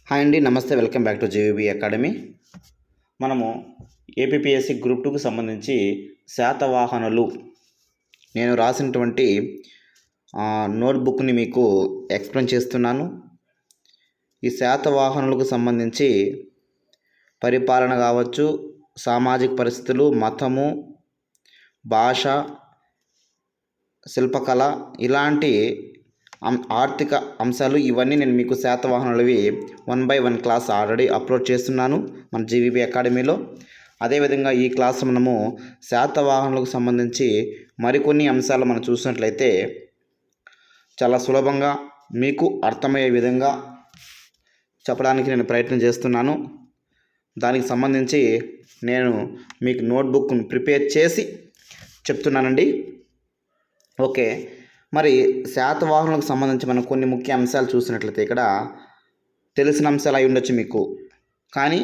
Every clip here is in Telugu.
హాయ్ అండి, నమస్తే. Welcome back to JVB academy. మనము ఏపీపీఎస్సీ గ్రూప్ 2కు సంబంధించి శాతవాహనులు నేను రాసినటువంటి నోట్బుక్ని మీకు ఎక్స్ప్లెయిన్ చేస్తున్నాను. ఈ శాతవాహనులకు సంబంధించి పరిపాలన కావచ్చు, సామాజిక పరిస్థితులు, మతము, భాష, శిల్పకళ, ఇలాంటి ఆర్థిక అంశాలు ఇవన్నీ నేను మీకు శాతవాహనులవి 1/1 క్లాస్ ఆల్రెడీ అప్లోడ్ చేస్తున్నాను మన జీవీబీ అకాడమీలో. అదేవిధంగా ఈ క్లాస్ మనము శాతవాహనులకు సంబంధించి మరికొన్ని అంశాలు మనం చూసినట్లయితే చాలా సులభంగా మీకు అర్థమయ్యే విధంగా చెప్పడానికి నేను ప్రయత్నం చేస్తున్నాను. దానికి సంబంధించి నేను మీకు నోట్బుక్ను ప్రిపేర్ చేసి చెప్తున్నానండి. ఓకే, మరి శాతవాహనులకు సంబంధించి మనం కొన్ని ముఖ్య అంశాలు చూసినట్లయితే ఇక్కడ తెలిసిన అంశాలు అయి ఉండొచ్చు మీకు, కానీ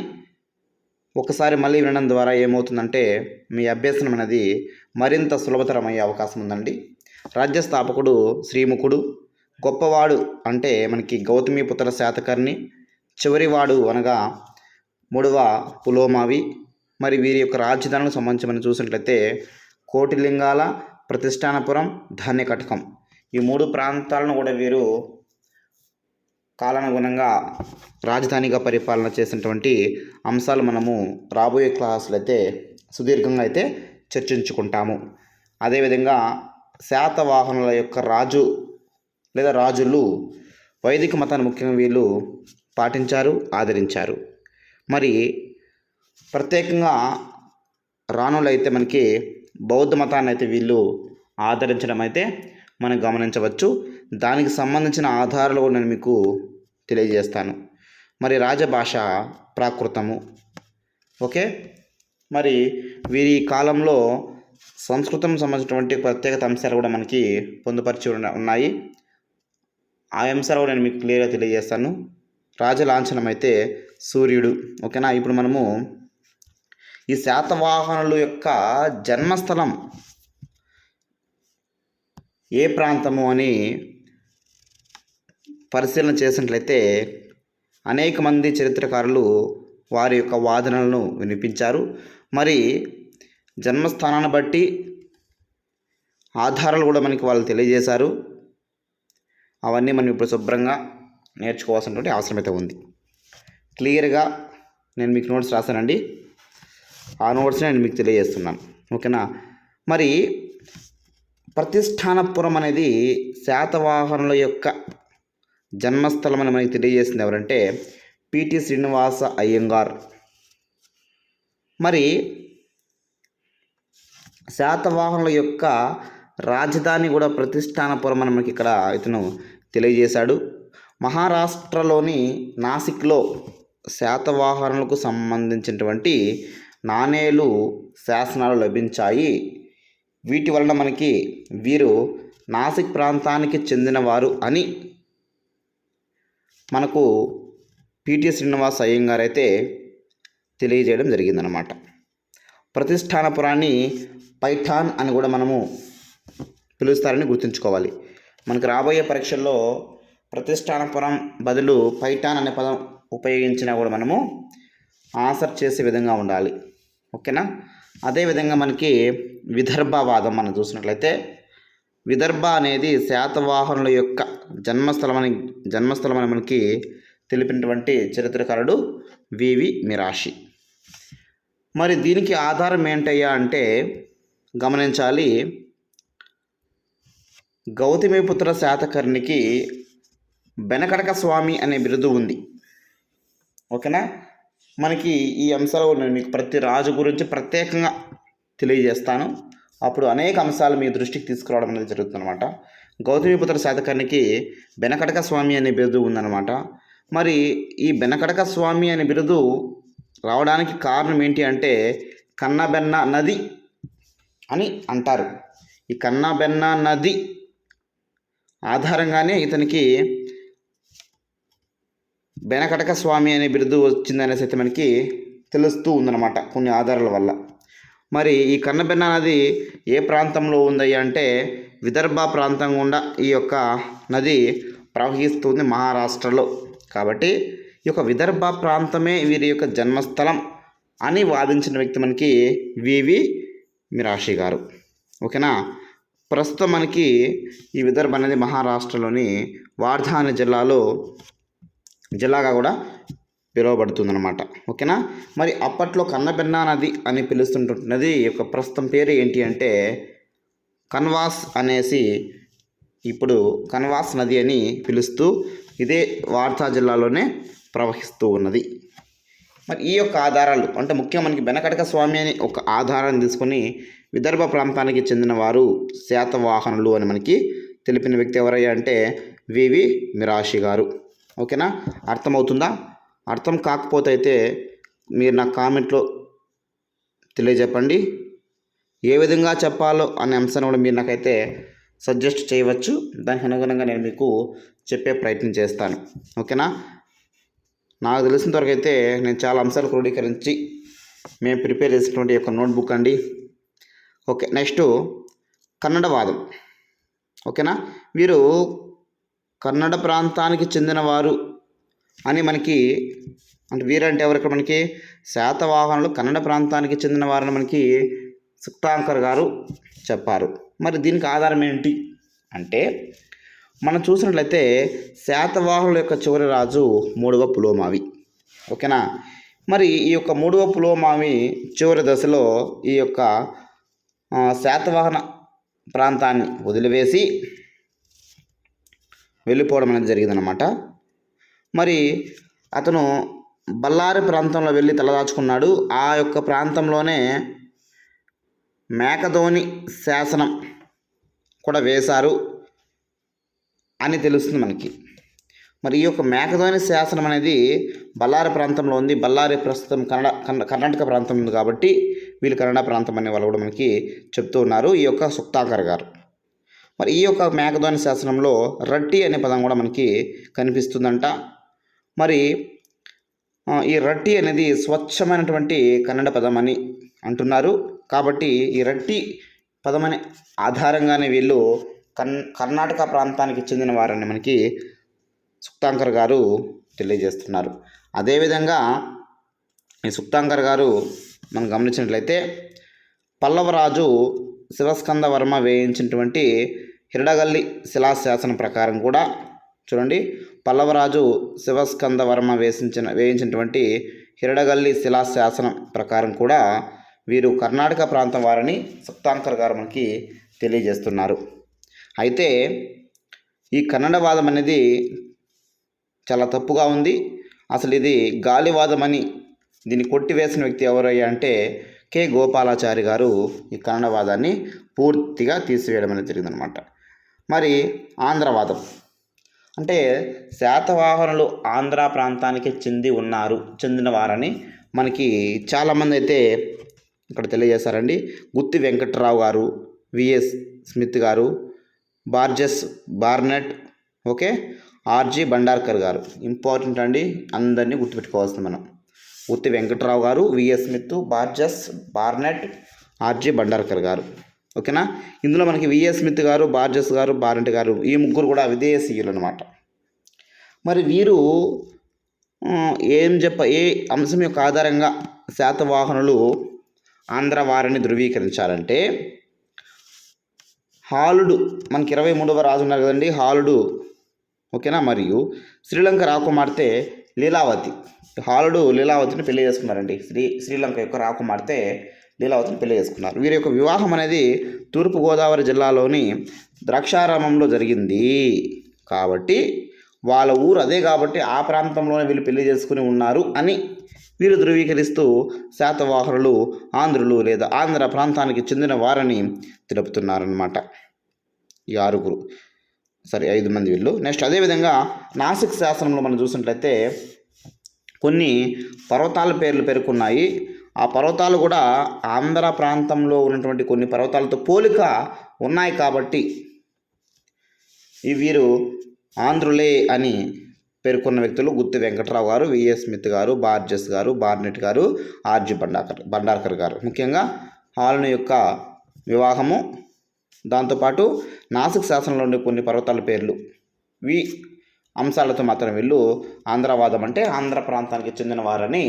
ఒకసారి మళ్ళీ వినడం ద్వారా ఏమవుతుందంటే మీ అభ్యసనం అనేది మరింత సులభతరం అయ్యే అవకాశం ఉందండి. రాజ్య స్థాపకుడు శ్రీముఖుడు, గొప్పవాడు అంటే మనకి గౌతమిపుత్ర శాతకర్ణి, చివరివాడు అనగా మూడవ పులోమావి. మరి వీరి యొక్క రాజధానులకు సంబంధించి మనం చూసినట్లయితే కోటిలింగాల, ప్రతిష్టానపురం, ధాన్యకటకం, ఈ 3 ప్రాంతాలను కూడా వీరు కాలానుగుణంగా రాజధానిగా పరిపాలన చేసినటువంటి అంశాలు మనము రాబోయే క్లాసులు అయితే సుదీర్ఘంగా అయితే చర్చించుకుంటాము. అదేవిధంగా శాతవాహనుల యొక్క రాజులు వైదిక మతాన్ని ముఖ్యంగా వీళ్ళు పాటించారు, ఆదరించారు. మరి ప్రత్యేకంగా రాణులు అయితే మనకి బౌద్ధ మతాన్ని అయితే వీళ్ళు ఆదరించడం అయితే మనం గమనించవచ్చు. దానికి సంబంధించిన ఆధారాలు కూడా నేను మీకు తెలియజేస్తాను. మరి రాజభాష ప్రాకృతము. ఓకే, మరి వీరి కాలంలో సంస్కృతం సంబంధించినటువంటి ప్రత్యేకత అంశాలు కూడా మనకి పొందుపరిచి ఉన్నాయి. ఆ అంశాలు కూడా నేను మీకు క్లియర్గా తెలియజేస్తాను. రాజలాంఛనం అయితే సూర్యుడు. ఓకేనా, ఇప్పుడు మనము ఈ శాతవాహనుల యొక్క జన్మస్థలం ఏ ప్రాంతము అని పరిశీలన చేసినట్లయితే అనేక మంది చరిత్రకారులు వారి యొక్క వాదనలను వినిపించారు. మరి జన్మస్థానాన్ని బట్టి ఆధారాలు కూడా మనకి వాళ్ళు తెలియజేశారు. అవన్నీ మనం ఇప్పుడు శుభ్రంగా నేర్చుకోవాల్సినటువంటి అవసరం అయితే ఉంది. క్లియర్గా నేను మీకు నోట్స్ రాశానండి, ఆ నోట్స్ని నేను మీకు తెలియజేస్తున్నాను. ఓకేనా, మరి ప్రతిష్టానపురం అనేది శాతవాహనుల యొక్క జన్మస్థలం అని మనకి తెలియజేసింది ఎవరంటే పిటి శ్రీనివాస అయ్యంగార్. మరి శాతవాహనుల యొక్క రాజధాని కూడా ప్రతిష్టానపురం అని మనకి ఇక్కడ ఇతను తెలియజేశాడు. మహారాష్ట్రలోని నాసిక్లో శాతవాహనులకు సంబంధించినటువంటి నాణేలు, శాసనాలు లభించాయి. వీటి వలన మనకి వీరు నాసిక్ ప్రాంతానికి చెందినవారు అని మనకు పిటి శ్రీనివాస అయ్యంగార్ అయితే తెలియజేయడం జరిగిందనమాట. ప్రతిష్టానపురాన్ని పైఠాన్ అని కూడా మనము పిలుస్తారని గుర్తుంచుకోవాలి. మనకు రాబోయే పరీక్షల్లో ప్రతిష్టానపురం బదులు పైఠాన్ అనే పదం ఉపయోగించినా కూడా మనము ఆన్సర్ చేసే విధంగా ఉండాలి. ఓకేనా, అదేవిధంగా మనకి విదర్భవాదం మనం చూసినట్లయితే విదర్భ అనేది శాతవాహనుల యొక్క జన్మస్థలం అని మనకి తెలిపినటువంటి చరిత్రకారుడు వివి మిరాషి. మరి దీనికి ఆధారం ఏంటయ్యా అంటే గమనించాలి, గౌతమిపుత్ర శాతకర్ణికి బెనకడక స్వామి అనే బిరుదు ఉంది. ఓకేనా, మనకి ఈ అంశాలు నేను మీకు ప్రతి రాజు గురించి ప్రత్యేకంగా తెలియజేస్తాను. అప్పుడు అనేక అంశాలు మీ దృష్టికి తీసుకురావడం అనేది జరుగుతుందన్నమాట. గౌతమిపుత్ర శాతకర్ణికి బెనకడక స్వామి అనే బిరుదు ఉందన్నమాట. మరి ఈ బెనకడక స్వామి అనే బిరుదు రావడానికి కారణం ఏంటి అంటే కన్నబెన్న నది అని అంటారు. ఈ కన్నబెన్న నది ఆధారంగానే ఇతనికి బెనకడక స్వామి అనే బిరుదు వచ్చిందనేసి అయితే మనకి తెలుస్తూ ఉందన్నమాట కొన్ని ఆధారాల వల్ల. మరి ఈ కన్నబెన్న నది ఏ ప్రాంతంలో ఉందయ్యా అంటే విదర్భ ప్రాంతం గుండా ఈ యొక్క నది ప్రవహిస్తుంది మహారాష్ట్రలో. కాబట్టి ఈ యొక్క విదర్భ ప్రాంతమే వీరి యొక్క జన్మస్థలం అని వాదించిన వ్యక్తి మనకి వివి మిరాషి గారు. ఓకేనా. ప్రస్తుతం మనకి ఈ విదర్భ అనేది మహారాష్ట్రలోని వార్ధా అనే జిల్లాగా కూడా పిలువబడుతుందన్నమాట. ఓకేనా. మరి అప్పట్లో కన్నబెన్నా నది అని పిలుస్తుంటున్నది ఈ యొక్క ప్రస్తుతం పేరు ఏంటి అంటే కన్వాస్ అనేసి, ఇప్పుడు కన్వాస్ నది అని పిలుస్తూ ఇదే వార్ధా జిల్లాలోనే ప్రవహిస్తూ ఉన్నది. మరి ఈ యొక్క ఆధారాలు అంటే ముఖ్యంగా మనకి బెనకటక స్వామి అని ఒక ఆధారాన్ని తీసుకొని విదర్భ ప్రాంతానికి చెందిన వారు శాతవాహనులు అని మనకి తెలిపిన వ్యక్తి ఎవరయ్యా అంటే వివి మిరాషి గారు. ఓకేనా. అర్థమవుతుందా? అర్థం కాకపోతే అయితే మీరు నా కామెంట్లో తెలియజెప్పండి. ఏ విధంగా చెప్పాలో అనే అంశాన్ని కూడా మీరు నాకైతే సజెస్ట్ చేయవచ్చు. దానికి అనుగుణంగా నేను మీకు చెప్పే ప్రయత్నం చేస్తాను. ఓకేనా. నాకు తెలిసినంత వరకు అయితే నేను చాలా అంశాలు క్రోడీకరించి మేము ప్రిపేర్ చేసినటువంటి యొక్క నోట్బుక్ అండి. ఓకే. నెక్స్ట్ కన్నడవాదం. ఓకేనా. వీరు కన్నడ ప్రాంతానికి చెందినవారు అని మనకి అంటే వీరంటే ఎవరు ఇక్కడ మనకి శాతవాహనులు కన్నడ ప్రాంతానికి చెందిన వారని మనకి సుక్తాంకర్ గారు చెప్పారు. మరి దీనికి ఆధారం ఏంటి అంటే మనం చూసినట్లయితే శాతవాహనుల యొక్క చివరి రాజు 3వ పులోమావి. ఓకేనా. మరి ఈ యొక్క 3వ పులోమావి చివరి దశలో ఈ యొక్క శాతవాహన ప్రాంతాన్ని వదిలివేసి వెళ్ళిపోవడం అనేది జరిగిందనమాట. మరి అతను బళ్ళారి ప్రాంతంలో వెళ్ళి తలదాచుకున్నాడు. ఆ యొక్క ప్రాంతంలోనే మేకధోని శాసనం కూడా వేశారు అని తెలుస్తుంది మనకి. మరి ఈ యొక్క మేకధోని శాసనం అనేది బళ్ళారి ప్రాంతంలో ఉంది. బళ్ళారి ప్రస్తుతం కర్ణాటక ప్రాంతం ఉంది కాబట్టి వీళ్ళు కన్నడ ప్రాంతం అనే వాళ్ళు కూడా మనకి చెప్తూ ఉన్నారు ఈ యొక్క సుక్తాకర్ గారు. మరి ఈ యొక్క మేకధోని శాసనంలో రట్టి అనే పదం కూడా మనకి కనిపిస్తుందంట. మరి ఈ రట్టి అనేది స్వచ్ఛమైనటువంటి కన్నడ పదం అని అంటున్నారు. కాబట్టి ఈ రట్టి పదం అనే ఆధారంగానే వీళ్ళు కర్ణాటక ప్రాంతానికి చెందిన వారని మనకి సుక్తాంకర్ గారు తెలియజేస్తున్నారు. అదేవిధంగా ఈ సుక్తాంకర్ గారు మనం గమనించినట్లయితే పల్లవరాజు శివస్కందవర్మ వేయించినటువంటి హిరడగల్లి శిలాశాసనం ప్రకారం కూడా చూడండి, పల్లవరాజు శివస్కందవర్మ వేయించినటువంటి హిరడగల్లి శిలాశాసనం ప్రకారం కూడా వీరు కర్ణాటక ప్రాంతం వారని సుక్తాంకర్ గారు మనకి తెలియజేస్తున్నారు. అయితే ఈ కన్నడవాదం అనేది చాలా తప్పుగా ఉంది. అసలు ఇది గాలివాదం అని దీన్ని కొట్టివేసిన వ్యక్తి ఎవరయ్యా అంటే కె గోపాలాచారి గారు ఈ కన్నడవాదాన్ని పూర్తిగా తీసివేయడం అనేది జరిగిందనమాట. మరి ఆంధ్రవాదం అంటే శాతవాహనులు ఆంధ్ర ప్రాంతానికి చెందిన వారని మనకి చాలామంది అయితే ఇక్కడ తెలియజేశారండి. Gutti Venkatrao garu, VS Smith garu, Barnett, okay, RG Bhandarkar garu. Important అండి, అందరినీ గుర్తుపెట్టుకోవాల్సింది మనం. Gutti Venkatrao garu, VS Smith, Barnett, RG Bhandarkar garu. ఓకేనా. ఇందులో మనకి విఎస్ స్మిత్ గారు, గారు, బార్నెట్ గారు ఈ ముగ్గురు కూడా విదేశీయులు అనమాట. మరి వీరు ఏ అంశం యొక్క ఆధారంగా శాతవాహనులు ఆంధ్ర వారిని ధృవీకరించాలంటే హాలుడు మనకి 23వ రాజు ఉన్నారు కదండి, హాలుడు. ఓకేనా. మరియు శ్రీలంక రాకుమార్తె లీలావతి. హాలుడు లీలావతిని పెళ్లి చేసుకున్నారండి. శ్రీలంక యొక్క రాకుమార్తె లీలావతిని పెళ్లి చేసుకున్నారు. వీరి యొక్క వివాహం అనేది తూర్పుగోదావరి జిల్లాలోని ద్రాక్షారామంలో జరిగింది. కాబట్టి వాళ్ళ ఊరు అదే కాబట్టి ఆ ప్రాంతంలోనే వీళ్ళు పెళ్లి చేసుకుని ఉన్నారు అని వీరు ధృవీకరిస్తూ శాతవాహనులు ఆంధ్రులు లేదా ఆంధ్ర ప్రాంతానికి చెందిన వారని తెలుపుతున్నారన్నమాట. ఈ 5 మంది వీళ్ళు. నెక్స్ట్ అదేవిధంగా నాసిక్ శాసనంలో మనం చూసినట్లయితే కొన్ని పర్వతాల పేర్లు పేర్కొన్నాయి. ఆ పర్వతాలు కూడా ఆంధ్ర ప్రాంతంలో ఉన్నటువంటి కొన్ని పర్వతాలతో పోలిక ఉన్నాయి కాబట్టి వీరు ఆంధ్రులే అని పేర్కొన్న వ్యక్తులు గుత్తి Venkatrao garu, VS Smith garu, Barnett గారు, ఆర్జీ బండార్కర్ గారు. ముఖ్యంగా హాలుని యొక్క వివాహము, దాంతోపాటు నాసిక్ శాసనంలో ఉండే కొన్ని పర్వతాల పేర్లు అంశాలతో మాత్రం వీళ్ళు ఆంధ్రవాదం అంటే ఆంధ్ర ప్రాంతానికి చెందిన వారని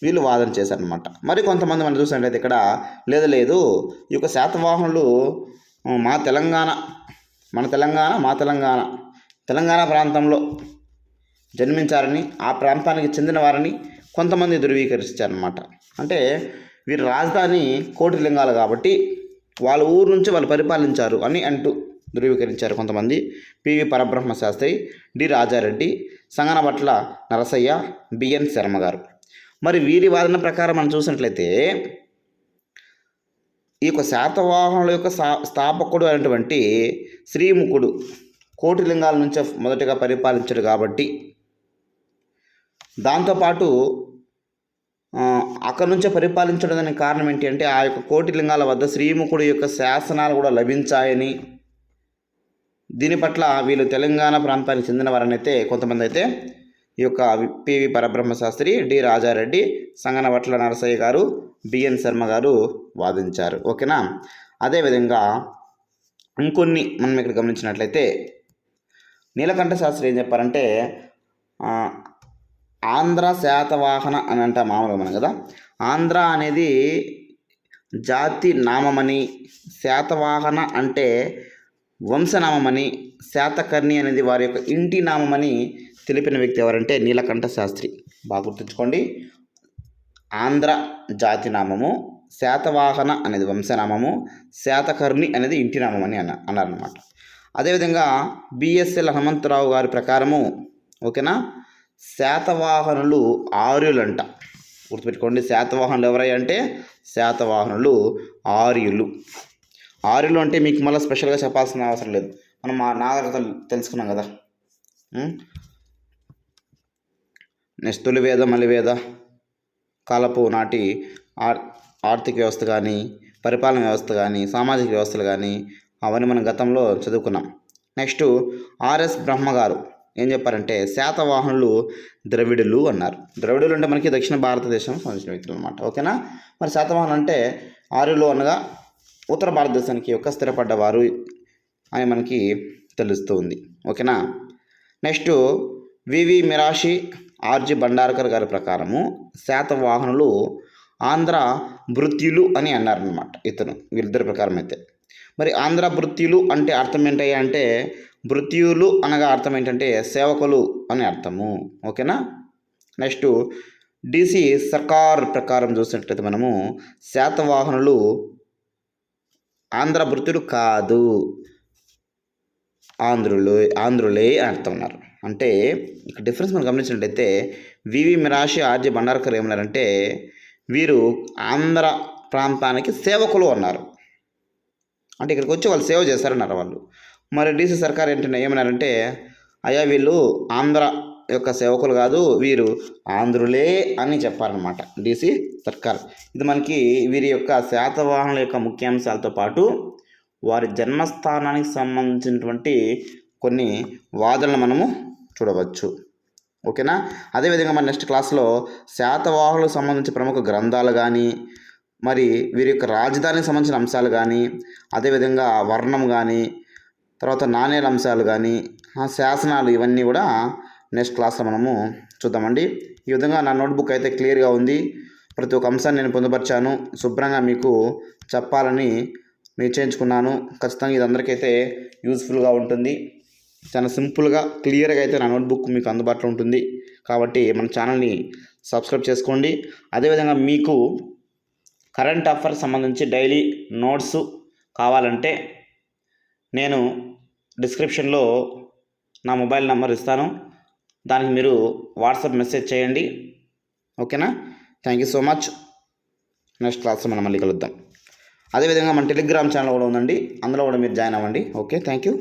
వీళ్ళు వాదన చేశారనమాట. మరి కొంతమంది మనం చూసినట్లయితే ఇక్కడ లేదు ఈ యొక్క శాతవాహనులు మా తెలంగాణ ప్రాంతంలో జన్మించారని, ఆ ప్రాంతానికి చెందిన వారని కొంతమంది ధృవీకరించారనమాట. అంటే వీరి రాజధాని కోటిలింగాలు కాబట్టి వాళ్ళ ఊరు నుంచి వాళ్ళు పరిపాలించారు అని అంటూ ధృవీకరించారు కొంతమంది. పివి పరబ్రహ్మ శాస్త్రి, డి రాజారెడ్డి, సంగనబట్ల నరసయ్య, బిఎన్ శర్మ గారు. మరి వీరి వాదన ప్రకారం మనం చూసినట్లయితే ఈ యొక్క శాతవాహనుల యొక్క స్థాపకుడు అయినటువంటి శ్రీముఖుడు కోటిలింగాల నుంచే మొదటగా పరిపాలించాడు కాబట్టి, దాంతోపాటు అక్కడి నుంచే పరిపాలించడానికి కారణం ఏంటి అంటే ఆ యొక్క కోటిలింగాల వద్ద శ్రీముఖుడు యొక్క శాసనాలు కూడా లభించాయని, దీని పట్ల వీళ్ళు తెలంగాణ ప్రాంతానికి చెందిన వారని అయితే కొంతమంది అయితే ఈ యొక్క పివి పరబ్రహ్మ శాస్త్రి, డి రాజారెడ్డి, సంగనబట్ల నరసయ్య గారు, బిఎన్ శర్మ గారు వాదించారు. ఓకేనా. అదేవిధంగా ఇంకొన్ని మనం ఇక్కడ గమనించినట్లయితే నీలకంఠ శాస్త్రి ఏం చెప్పారంటే ఆంధ్ర శాతవాహన అని అంట మామూలుగా మనం కదా, ఆంధ్ర అనేది జాతి నామమని, శాతవాహన అంటే వంశనామమని, శాతకర్ణి అనేది వారి యొక్క ఇంటి నామమని తెలిపిన వ్యక్తి ఎవరంటే నీలకంఠ శాస్త్రి. బాగా గుర్తుంచుకోండి. ఆంధ్ర జాతి నామము, శాతవాహన అనేది వంశనామము, శాతకర్ణి అనేది ఇంటి నామం అని అన్నారనమాట. అదేవిధంగా బిఎస్ఎల్ హనుమంతరావు గారి ప్రకారము, ఓకేనా, శాతవాహనులు ఆర్యులంట. గుర్తుపెట్టుకోండి, శాతవాహనులు ఎవరై అంటే శాతవాహనులు ఆర్యులు. ఆర్యులు అంటే మీకు మళ్ళీ స్పెషల్గా చెప్పాల్సిన అవసరం లేదు, మనం ఆ నాగరికతలు తెలుసుకున్నాం కదా. నెక్స్ట్ తొలివేద మలివేద కాలపు నాటి ఆర్థిక వ్యవస్థ కానీ, పరిపాలన వ్యవస్థ కానీ, సామాజిక వ్యవస్థలు కానీ అవన్నీ మనం గతంలో చదువుకున్నాం. నెక్స్ట్ ఆర్ఎస్ బ్రహ్మ గారు ఏం చెప్పారంటే శాతవాహనులు ద్రవిడులు అన్నారు. ద్రవిడులు అంటే మనకి దక్షిణ భారతదేశం సంబంధించిన వ్యక్తులు అనమాట. ఓకేనా. మరి శాతవాహనులు అంటే ఆర్యులు అనగా ఉత్తర భారతదేశానికి యొక్క స్థిరపడ్డవారు అని మనకి తెలుస్తూ ఉంది. ఓకేనా. నెక్స్ట్ వివి మిరాషి, ఆర్జి బండార్కర్ గారి ప్రకారము శాతవాహనులు ఆంధ్ర భృత్యులు అని అన్నారనమాట వీళ్ళిద్దరి ప్రకారం అయితే. మరి ఆంధ్ర భృత్యులు అంటే అర్థం ఏంటయ్యా అంటే భృత్యులు అనగా అర్థం ఏంటంటే సేవకులు అని అర్థము. ఓకేనా. నెక్స్ట్ డిసి సర్కార్ ప్రకారం చూసినట్లయితే మనము శాతవాహనులు ఆంధ్ర భృత్యులు కాదు, ఆంధ్రులే అని అర్థం ఉన్నారు. అంటే ఇక్కడ డిఫరెన్స్ మనం గమనించినట్లయితే వివి మిరాషి, ఆర్జి బండార్కర్ ఏమన్నారంటే వీరు ఆంధ్ర ప్రాంతానికి సేవకులు అన్నారు. అంటే ఇక్కడికి వచ్చి వాళ్ళు సేవ చేస్తారన్నారు వాళ్ళు. మరి డీసీ సర్కార్ ఏమన్నారంటే అయ్యా వీళ్ళు ఆంధ్ర యొక్క సేవకులు కాదు, వీరు ఆంధ్రులే అని చెప్పారనమాట డీసీ సర్కార్. ఇది మనకి వీరి యొక్క శాతవాహనుల యొక్క ముఖ్యాంశాలతో పాటు వారి జన్మస్థానానికి సంబంధించినటువంటి కొన్ని వాదనలు మనము చూడవచ్చు. ఓకేనా. అదేవిధంగా మన నెక్స్ట్ క్లాస్లో శాతవాహనులకు సంబంధించి ప్రముఖ గ్రంథాలు కానీ, మరి వీరి యొక్క రాజధానికి సంబంధించిన అంశాలు కానీ, అదేవిధంగా వర్ణం కానీ, తర్వాత నాణ్యాల అంశాలు కానీ, శాసనాలు, ఇవన్నీ కూడా నెక్స్ట్ క్లాస్లో మనము చూద్దామండి. ఈ విధంగా నా నోట్బుక్ అయితే క్లియర్గా ఉంది. ప్రతి ఒక్క అంశాన్ని నేను పొందుపరిచాను, శుభ్రంగా మీకు చెప్పాలని నిశ్చయించుకున్నాను. ఖచ్చితంగా ఇది అందరికైతే యూస్ఫుల్గా ఉంటుంది. చాలా సింపుల్గా క్లియర్గా అయితే నా నోట్బుక్ మీకు అందుబాటులో ఉంటుంది. కాబట్టి మన ఛానల్ని సబ్స్క్రైబ్ చేసుకోండి. అదేవిధంగా మీకు కరెంట్ అఫైర్స్ సంబంధించి డైలీ నోట్స్ కావాలంటే నేను డిస్క్రిప్షన్లో నా మొబైల్ నెంబర్ ఇస్తాను, దానికి మీరు వాట్సాప్ మెసేజ్ చేయండి. ఓకేనా. Thank you so much. Next క్లాస్లో మనం మళ్ళీ కలుద్దాం. అదేవిధంగా మన టెలిగ్రామ్ ఛానల్ కూడా ఉందండి, అందులో కూడా మీరు జాయిన్ అవ్వండి. Okay, thank you.